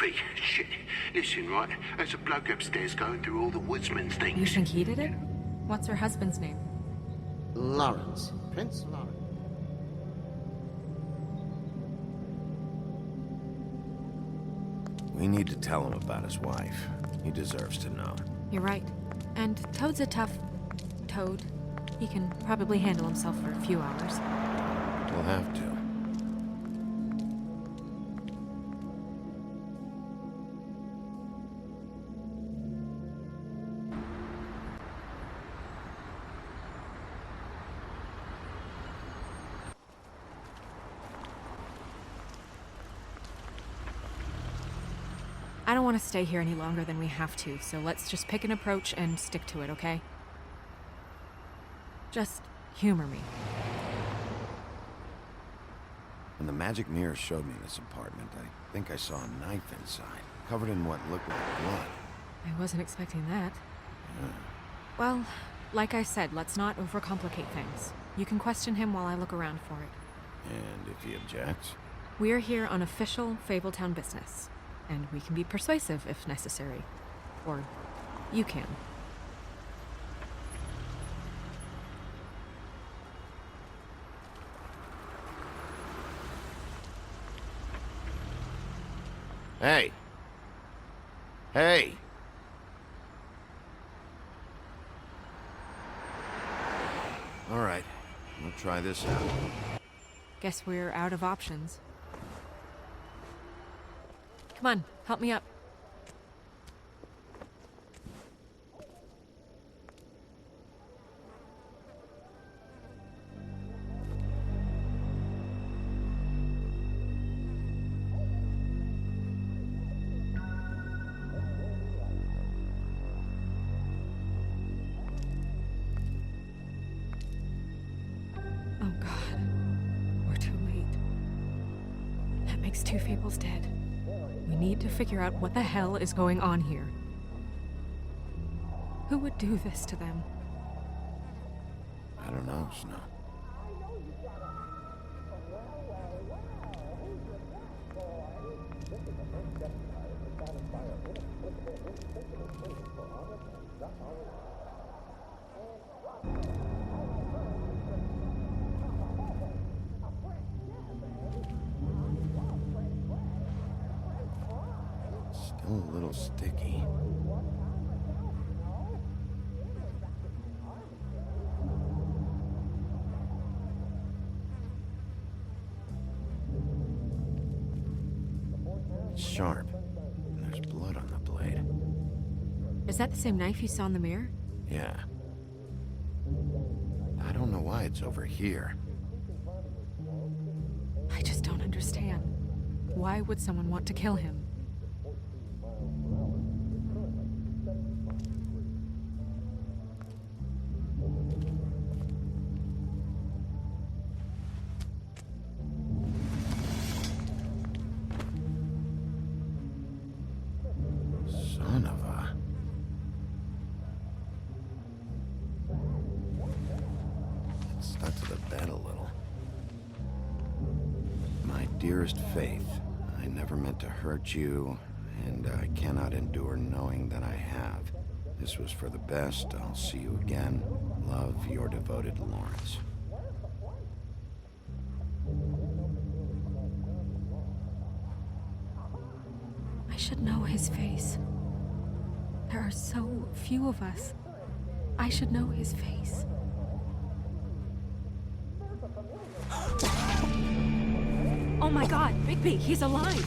Bigby. Shit. Listen, right? There's a bloke upstairs going through all the woodsman's things. You think he did it? What's her husband's name? Lawrence. Prince Lawrence. We need to tell him about his wife. He deserves to know. You're right. And Toad's a tough... Toad. He can probably handle himself for a few hours. We'll have to. I don't want to stay here any longer than we have to, so let's just pick an approach and stick to it, okay? Just humor me. When the magic mirror showed me this apartment, I think I saw a knife inside, covered in what looked like blood. I wasn't expecting that. Yeah. Well, like I said, let's not overcomplicate things. You can question him while I look around for it. And if he objects? We're here on official Fabletown business, and we can be persuasive if necessary. Or you can. Hey! Hey! All right, we'll try this out. Guess we're out of options. Come on, help me up. Oh God, we're too late. That makes two Fables dead. We need to figure out what the hell is going on here. Who would do this to them? I don't know, Snow. Still a little sticky. It's sharp. And there's blood on the blade. Is that the same knife you saw in the mirror? Yeah. I don't know why it's over here. I just don't understand. Why would someone want to kill him? Son of a... It's stuck to the bed a little. My dearest Faith, I never meant to hurt you, and I cannot endure knowing that I have. This was for the best. I'll see you again. Love, your devoted Lawrence. I should know his face. There are so few of us. I should know his face. Oh my God, Bigby, he's alive!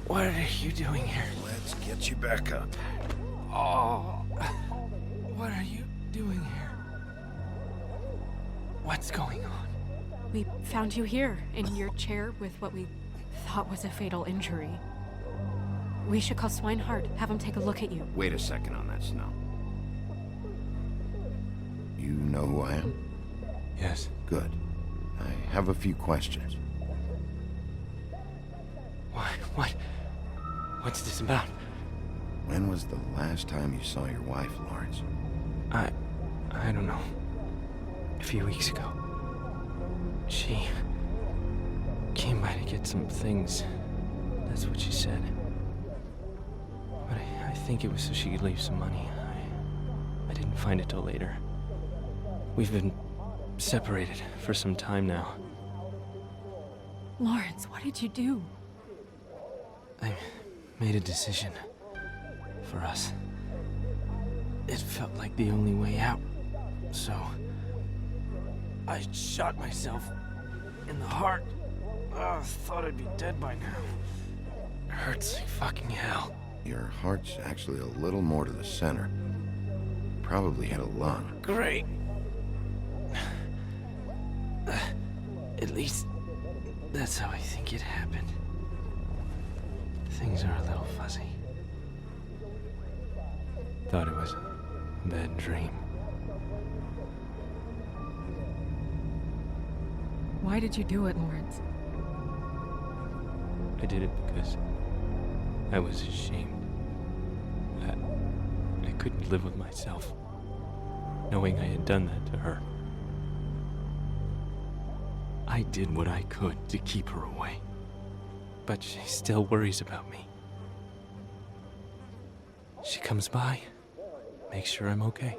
What are you doing here? Let's get you back up. Oh, what are you doing here? What's going on? We found you here, in your chair with what we thought was a fatal injury. We should call Swinehart, have him take a look at you. Wait a second on that, Snow. You know who I am? Yes. Good. I have a few questions. What's this about? When was the last time you saw your wife, Lawrence? I don't know. A few weeks ago. She came by to get some things. That's what she said. But I think it was so she could leave some money. I didn't find it till later. We've been separated for some time now. Lawrence, what did you do? I made a decision for us. It felt like the only way out, so I shot myself in the heart. Thought I'd be dead by now. Hurts like fucking hell. Your heart's actually a little more to the center. Probably hit a lung. Great. At least that's how I think it happened. Things are a little fuzzy. Thought it was a bad dream. Why did you do it, Lawrence? I did it because I was ashamed. I couldn't live with myself, knowing I had done that to her. I did what I could to keep her away, but she still worries about me. She comes by, makes sure I'm okay.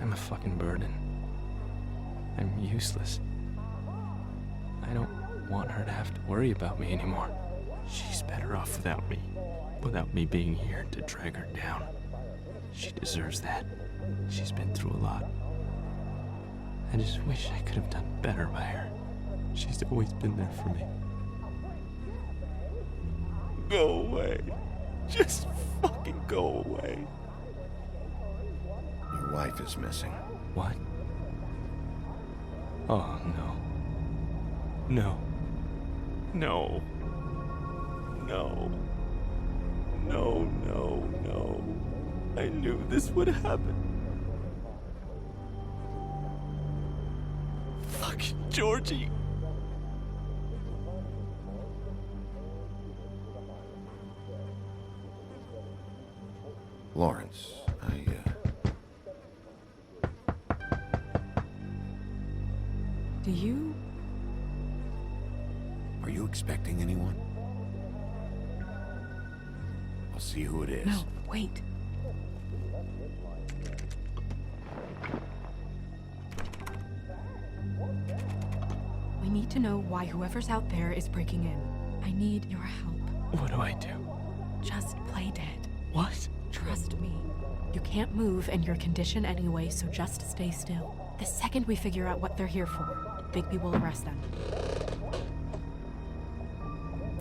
I'm a fucking burden. I'm useless. I don't want her to have to worry about me anymore. She's better off without me being here to drag her down. She deserves that. She's been through a lot. I just wish I could have done better by her. She's always been there for me. Go away. Just fucking go away. Your wife is missing. What? Oh, no. No. No. No. No, no, no. I knew this would happen. Fucking Georgie. Lawrence, Do you? Are you expecting anyone? I'll see who it is. No, wait. We need to know why whoever's out there is breaking in. I need your help. What do I do? Just play dead. What? Trust me. You can't move in your condition anyway, so just stay still. The second we figure out what they're here for, Bigby will arrest them.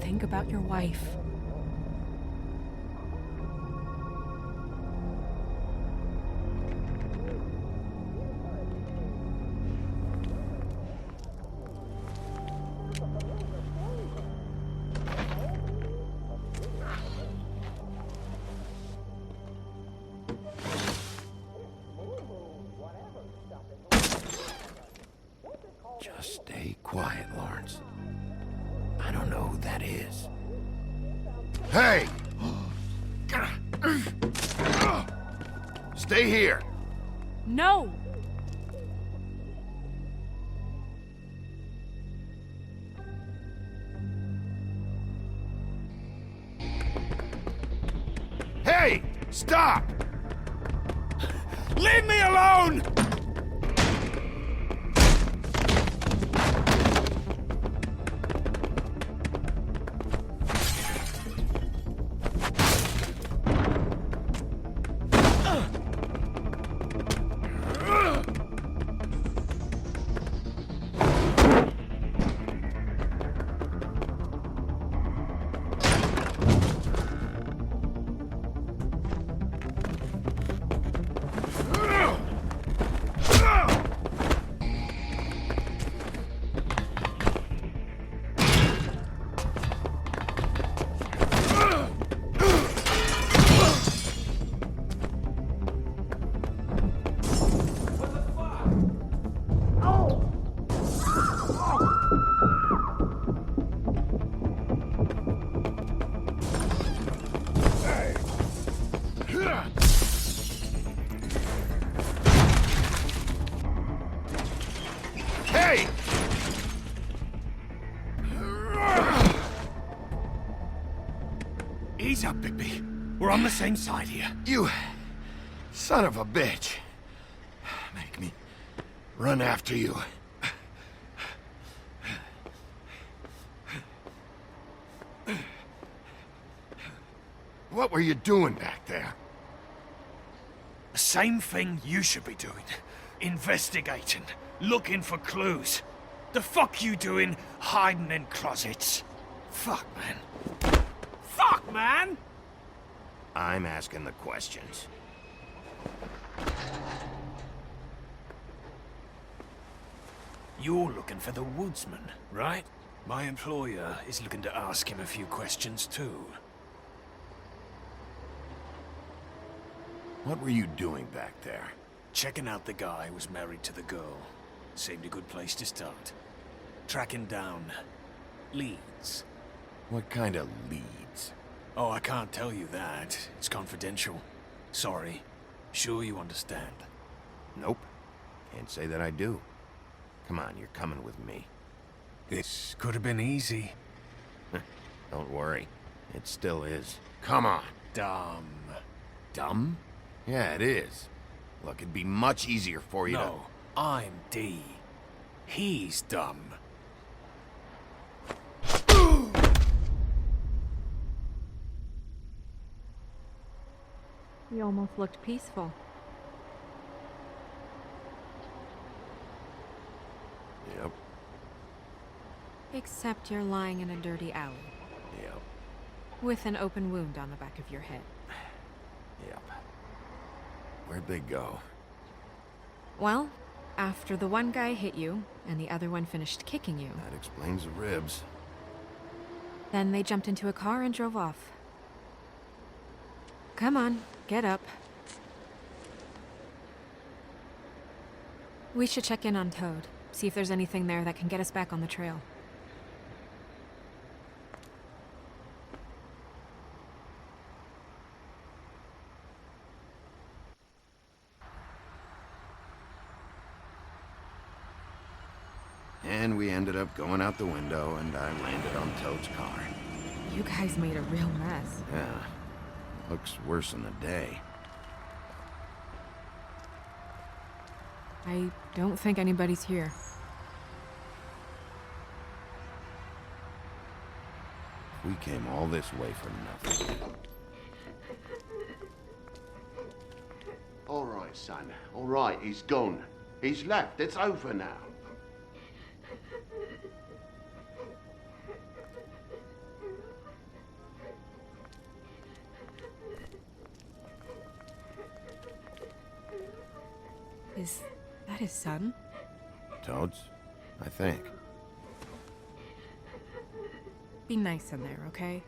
Think about your wife. Just stay quiet, Lawrence. I don't know who that is. Hey! Stay here! No! Hey! Stop! Leave me alone! Ease up, Bigby. We're on the same side here. You son of a bitch. Make me run after you. What were you doing back there? The same thing you should be doing. Investigating. Looking for clues. The fuck you doing hiding in closets? Fuck, man. Fuck, man! I'm asking the questions. You're looking for the woodsman, right? My employer is looking to ask him a few questions too. What were you doing back there? Checking out the guy who was married to the girl. Seemed a good place to start. Tracking down leads. What kind of leads? Oh, I can't tell you that. It's confidential. Sorry. Sure you understand. Nope. Can't say that I do. Come on, you're coming with me. This could have been easy. Don't worry. It still is. Come on. Dumb. Dumb? Yeah, it is. Look, it'd be much easier for you No, I'm D. He's dumb. You almost looked peaceful. Yep, Except you're lying in a dirty alley. yep, With an open wound on the back of your head. yep. Where'd they go? Well, after the one guy hit you, and the other one finished kicking you, That explains the ribs. then they jumped into a car and drove off. Come on, get up. We should check in on Toad, see if there's anything there that can get us back on the trail. And we ended up going out the window, and I landed on Toad's car. You guys made a real mess. Yeah, looks worse in the day. I don't think anybody's here. We came all this way for nothing. All right, son. All right, he's gone. He's left. It's over now. Is that his son? Toad's? I think. Be nice in there, okay?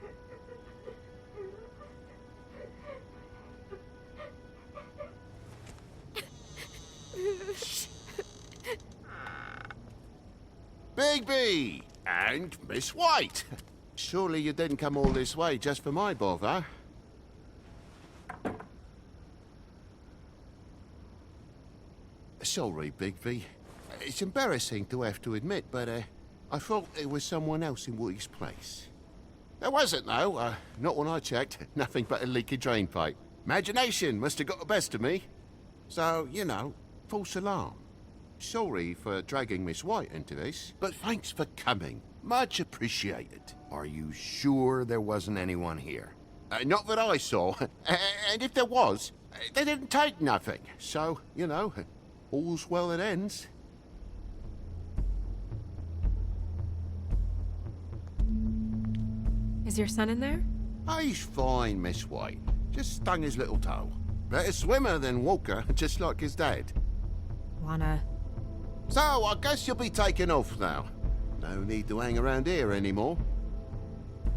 Bigby! And Miss White! Surely you didn't come all this way just for my bother? Sorry, Bigby. It's embarrassing to have to admit, but I thought there was someone else in Woody's place. There wasn't, though. Not when I checked. Nothing but a leaky drain pipe. Imagination must have got the best of me. So, you know, false alarm. Sorry for dragging Miss White into this, but thanks for coming. Much appreciated. Are you sure there wasn't anyone here? Not that I saw. And if there was, they didn't take nothing. So, you know, all's well that ends. Is your son in there? He's fine, Miss White. Just stung his little toe. Better swimmer than Walker, just like his dad. Wanna... So, I guess you'll be taking off now. No need to hang around here anymore.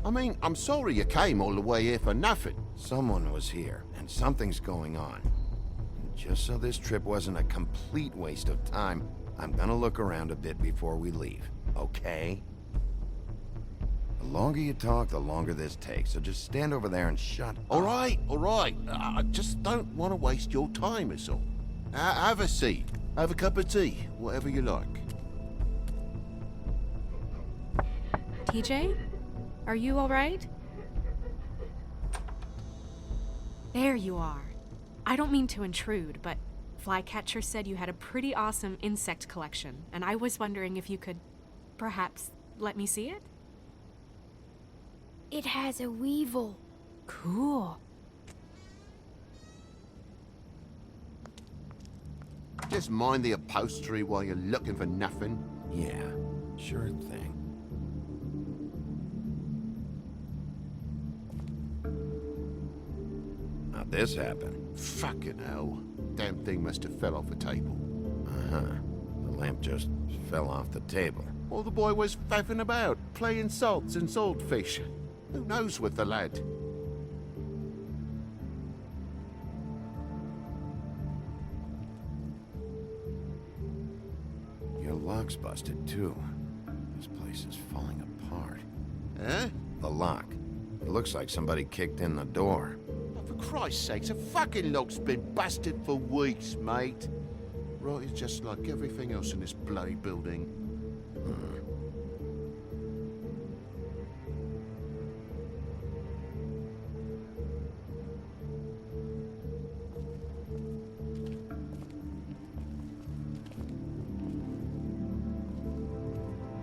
I mean, I'm sorry you came all the way here for nothing. Someone was here, and something's going on. And just so this trip wasn't a complete waste of time, I'm gonna look around a bit before we leave, okay? The longer you talk, the longer this takes, so just stand over there and shut up. All right. I just don't want to waste your time, is all. Have a seat. Have a cup of tea, whatever you like. TJ? Are you alright? There you are. I don't mean to intrude, but Flycatcher said you had a pretty awesome insect collection, and I was wondering if you could perhaps let me see it? It has a weevil. Cool. Just mind the upholstery while you're looking for nothing. Yeah, sure thing. How'd this happen? Fucking hell. Damn thing must have fell off a table. Uh-huh. The lamp just fell off the table. Or the boy was faffing about, playing salts and saltfish. Who knows with the lad? Your lock's busted, too. This place is falling apart. Eh? The lock. It looks like somebody kicked in the door. Oh, for Christ's sakes, a fucking lock's been busted for weeks, mate. Right, it's just like everything else in this bloody building.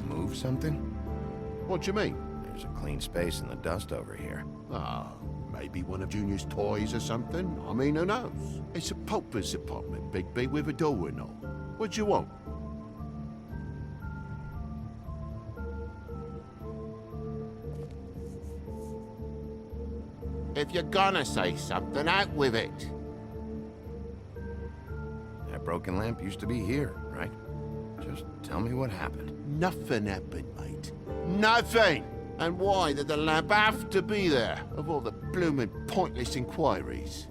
Move something? What do you mean? There's a clean space in the dust over here. Ah, maybe one of Junior's toys or something. I mean, who knows? It's a pauper's apartment, Big B, with a door and all. What do you want? If you're gonna say something, out with it. That broken lamp used to be here, right? Just tell me what happened. Nothing happened, mate. Nothing! And why did the lamp have to be there, of all the bloomin' pointless inquiries?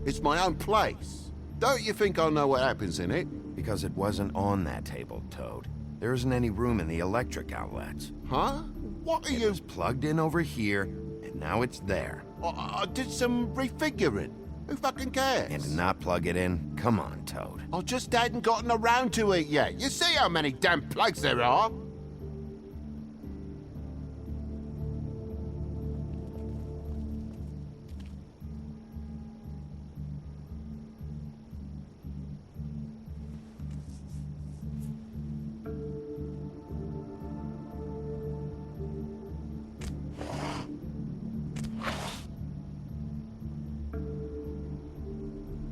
It's my own place. Don't you think I'll know what happens in it? Because it wasn't on that table, Toad. There isn't any room in the electric outlets. Huh? What are It you... was plugged in over here, and now it's there. I did some refiguring. Who fucking cares? And to not plug it in? Come on, Toad. I just hadn't gotten around to it yet. You see how many damn plugs there are?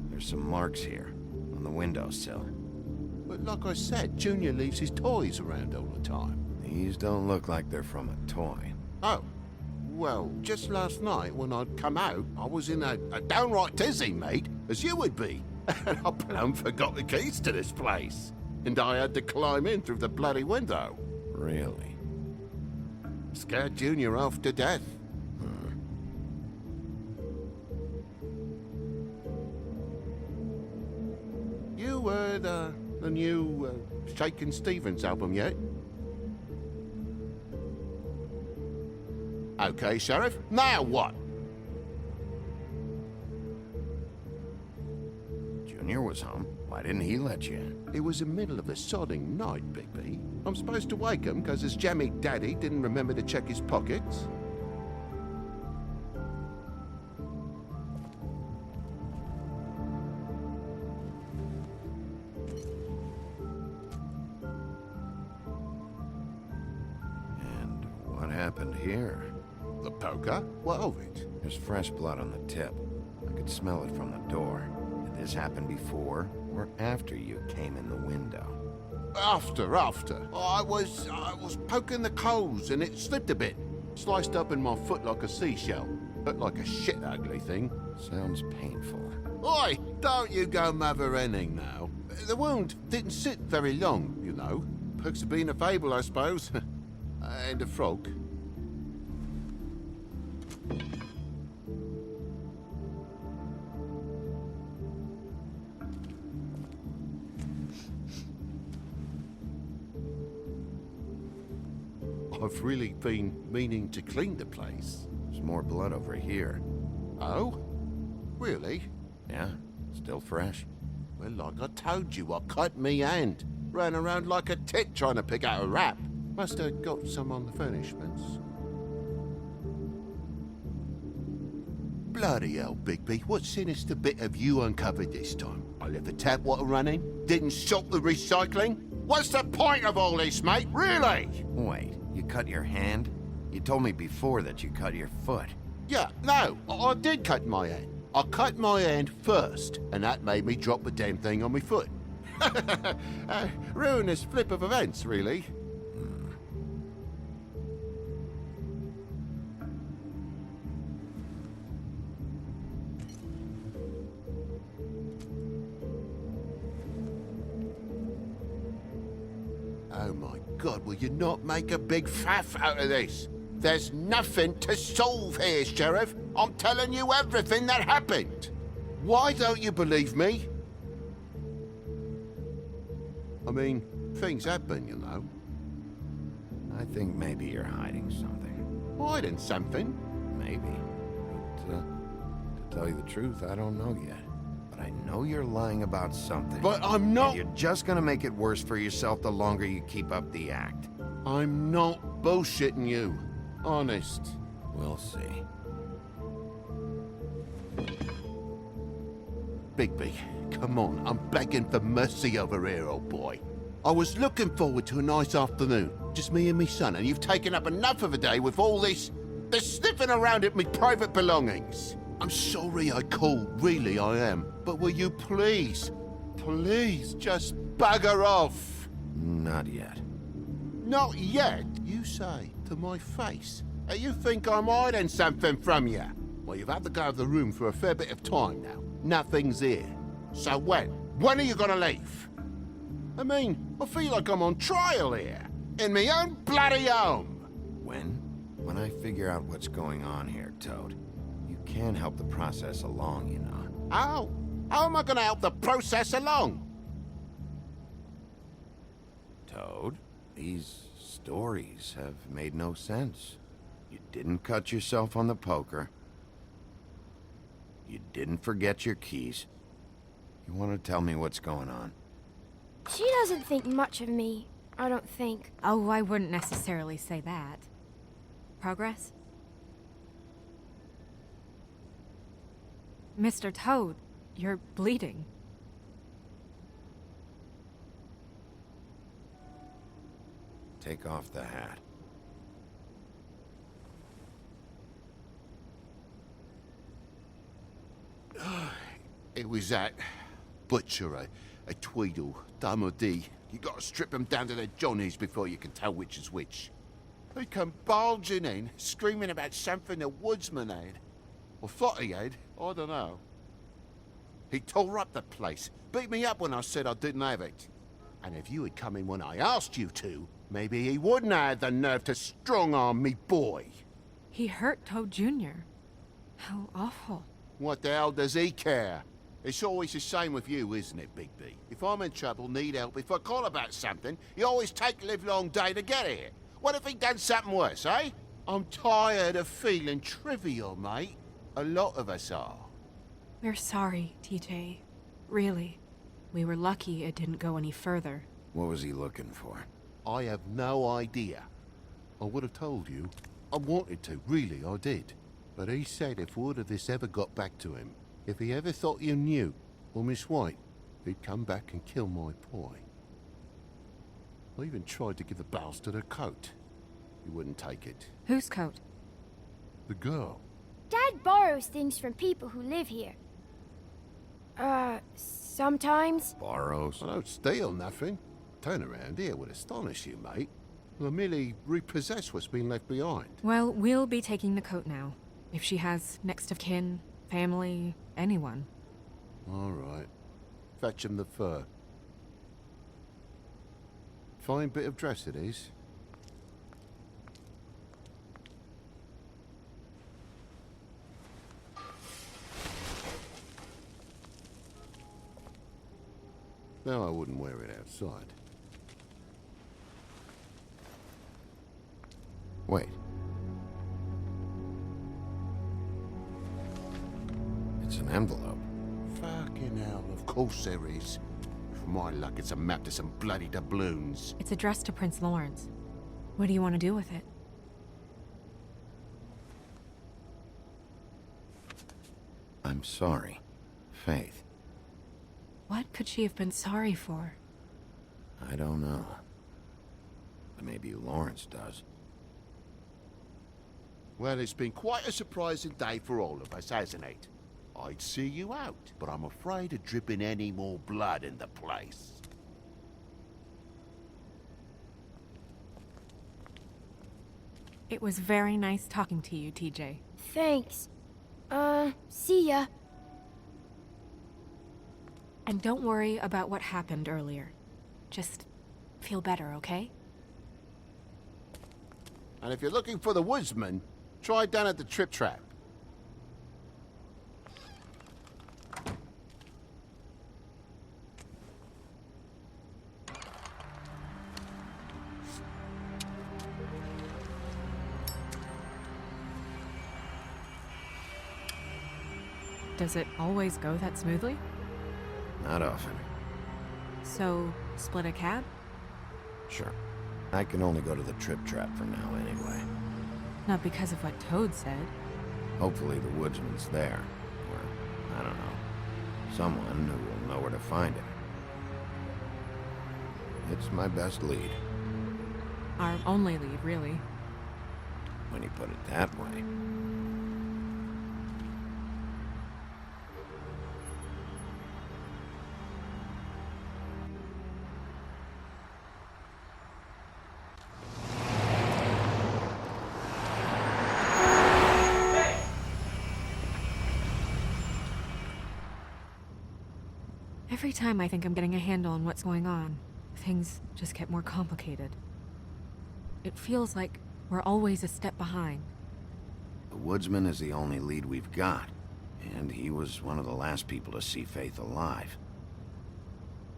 There's some marks here, on the windowsill. But like I said, Junior leaves his toys around all the time. These don't look like they're from a toy. Oh, well, just last night when I'd come out, I was in a downright tizzy, mate, as you would be. And I plumb forgot the keys to this place. And I had to climb in through the bloody window. Really? Scared Junior half to death. You heard the new Shakin' Stevens album yet? Okay, Sheriff. Now what? Junior was home. Why didn't he let you in? It was the middle of a sodding night, Big B. I'm supposed to wake him because his jammy daddy didn't remember to check his pockets. And what happened here? The poker? What of it? There's fresh blood on the tip. I could smell it from the door. Did this happen before or after you came in the window? After. I was poking the coals and it slipped a bit. Sliced up in my foot like a seashell. Looked like a shit ugly thing. Sounds painful. Oi, don't you go mother-henning now. The wound didn't sit very long, you know. Perks of being a fable, I suppose. And a frog. I've really been meaning to clean the place. There's more blood over here. Oh? Really? Yeah, still fresh. Well, like I told you, I cut me hand. Ran around like a tit trying to pick out a wrap. Must have got some on the furnishments. Bloody hell, Bigby. What sinister bit have you uncovered this time? I left the tap water running, didn't stop the recycling. What's the point of all this, mate? Really? Wait, you cut your hand? You told me before that you cut your foot. Yeah, no, I did cut my hand. I cut my hand first, and that made me drop the damn thing on my foot. Ruinous flip of events, really. Oh my God, will you not make a big faff out of this? There's nothing to solve here, Sheriff. I'm telling you everything that happened. Why don't you believe me? I mean, things happen, you know. I think maybe you're hiding something. Hiding something? Maybe. But, to tell you the truth, I don't know yet. But I know you're lying about something. But I'm not... And you're just gonna make it worse for yourself the longer you keep up the act. I'm not bullshitting you. Honest. We'll see. Bigby, come on. I'm begging for mercy over here, old boy. I was looking forward to a nice afternoon. Just me and me son, and you've taken up enough of a day with all this sniffing around at me private belongings. I'm sorry I called, really I am. But will you please just bugger off? Not yet. Not yet, you say, to my face. You think I'm hiding something from you? Well, you've had to go out of the room for a fair bit of time now. Nothing's here. So when? When are you gonna leave? I mean, I feel like I'm on trial here. In my own bloody home. When? When I figure out what's going on here, Toad. You can help the process along, you know. How? How am I gonna help the process along? Toad, these stories have made no sense. You didn't cut yourself on the poker. You didn't forget your keys. You want to tell me what's going on? She doesn't think much of me, I don't think. Oh, I wouldn't necessarily say that. Progress? Mr. Toad, you're bleeding. Take off the hat. It was that butcher, a Tweedle, Dum or D. You gotta strip them down to their johnnies before you can tell which is which. They come bulging in, screaming about something the woodsman had. Or thought he had, I don't know. He tore up the place, beat me up when I said I didn't have it. And if you had come in when I asked you to, maybe he wouldn't have had the nerve to strong-arm me boy. He hurt Toad Jr. How awful. What the hell does he care? It's always the same with you, isn't it, Bigby? If I'm in trouble, need help, if I call about something, you always take the livelong day to get here. What if he'd done something worse, eh? I'm tired of feeling trivial, mate. A lot of us are. We're sorry, TJ. Really. We were lucky it didn't go any further. What was he looking for? I have no idea. I would have told you. I wanted to, really, I did. But he said if word of this ever got back to him, if he ever thought you knew, or Miss White, he'd come back and kill my boy. I even tried to give the bastard a coat. He wouldn't take it. Whose coat? The girl. Dad borrows things from people who live here. Sometimes. Borrows? I don't steal nothing. Turn around here would astonish you, mate. I merely repossess what's been left behind. Well, we'll be taking the coat now. If she has next of kin, family, anyone. All right. Fetch him the fur. Fine bit of dress it is. No, I wouldn't wear it outside. Wait. It's an envelope. Fucking hell, of course there is. For my luck, it's a map to some bloody doubloons. It's addressed to Prince Lawrence. What do you want to do with it? I'm sorry. Faith, What could she have been sorry for? I don't know. But maybe Lawrence does. Well, it's been quite a surprising day for all of us, hasn't it? I'd see you out, but I'm afraid of dripping any more blood in the place. It was very nice talking to you, TJ. Thanks. See ya. And don't worry about what happened earlier. Just feel better, okay? And if you're looking for the woodsman, try down at the Trip Trap. Does it always go that smoothly? Not often. So, split a cab? Sure. I can only go to the Trip Trap for now anyway. Not because of what Toad said. Hopefully the woodsman's there. Or, I don't know. Someone who will know where to find him. It's my best lead, Our only lead, really. when you put it that way. Every time I think I'm getting a handle on what's going on, things just get more complicated. It feels like we're always a step behind. The woodsman is the only lead we've got, and he was one of the last people to see Faith alive.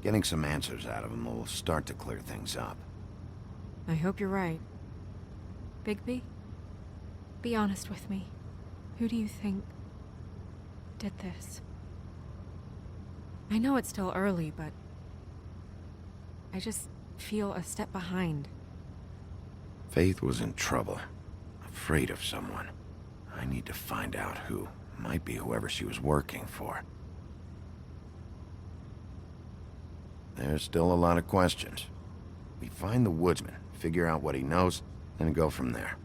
Getting some answers out of him will start to clear things up. I hope you're right. Bigby? Be honest with me. Who do you think did this? I know it's still early, but I just feel a step behind. Faith was in trouble, afraid of someone. I need to find out who. Might be whoever she was working for. There's still a lot of questions. We find the woodsman, figure out what he knows, then go from there.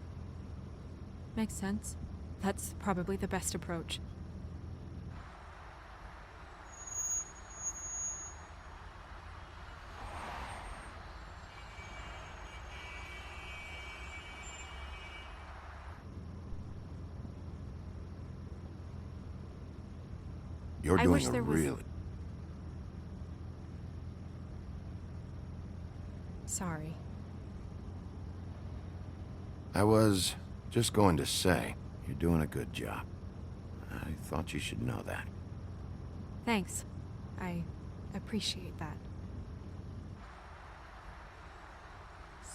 Makes sense. That's probably the best approach. You're I doing wish a there was- really... Sorry. I was just going to say, you're doing a good job. I thought you should know that. Thanks. I appreciate that.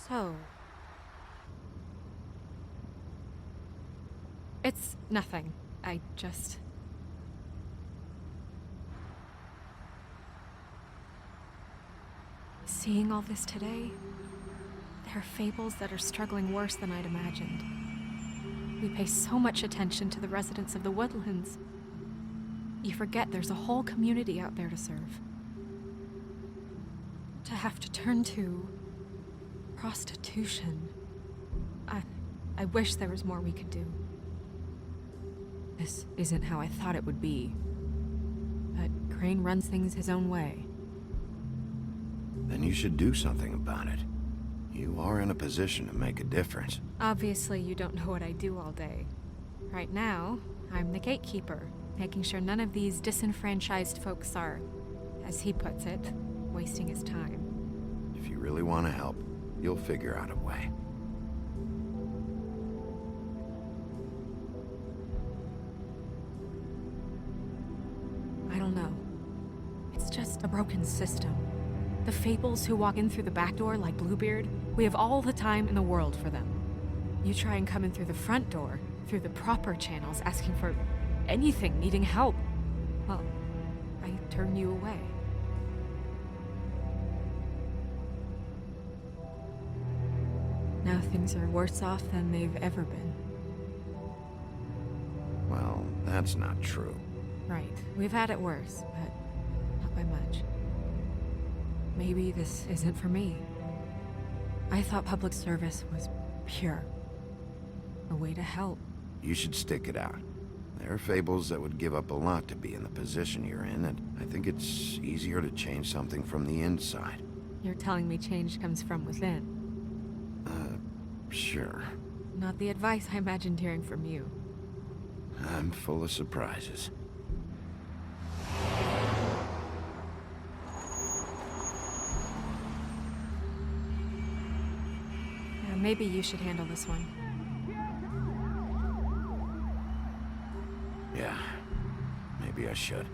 So... It's nothing. I just... Seeing all this today, there are fables that are struggling worse than I'd imagined. We pay so much attention to the residents of the woodlands. You forget there's a whole community out there to serve. To have to turn to prostitution. I wish there was more we could do. This isn't how I thought it would be. But Crane runs things his own way. Then you should do something about it. You are in a position to make a difference. Obviously, you don't know what I do all day. Right now, I'm the gatekeeper, making sure none of these disenfranchised folks are, as he puts it, wasting his time. If you really want to help, you'll figure out a way. I don't know. It's just a broken system. The fables who walk in through the back door like Bluebeard, we have all the time in the world for them. You try and come in through the front door, through the proper channels, asking for anything, needing help. Well, I turn you away. Now things are worse off than they've ever been. Well, that's not true. Right. We've had it worse, but not by much. Maybe this isn't for me. I thought public service was pure. A way to help. You should stick it out. There are fables that would give up a lot to be in the position you're in, and I think it's easier to change something from the inside. You're telling me change comes from within. Sure. Not the advice I imagined hearing from you. I'm full of surprises. Yeah, maybe you should handle this one. Yeah, maybe I should.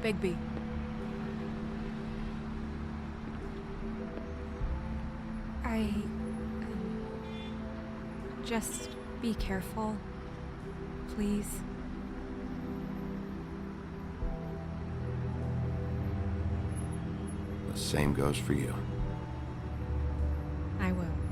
Bigby. Just be careful, please. The same goes for you. I will.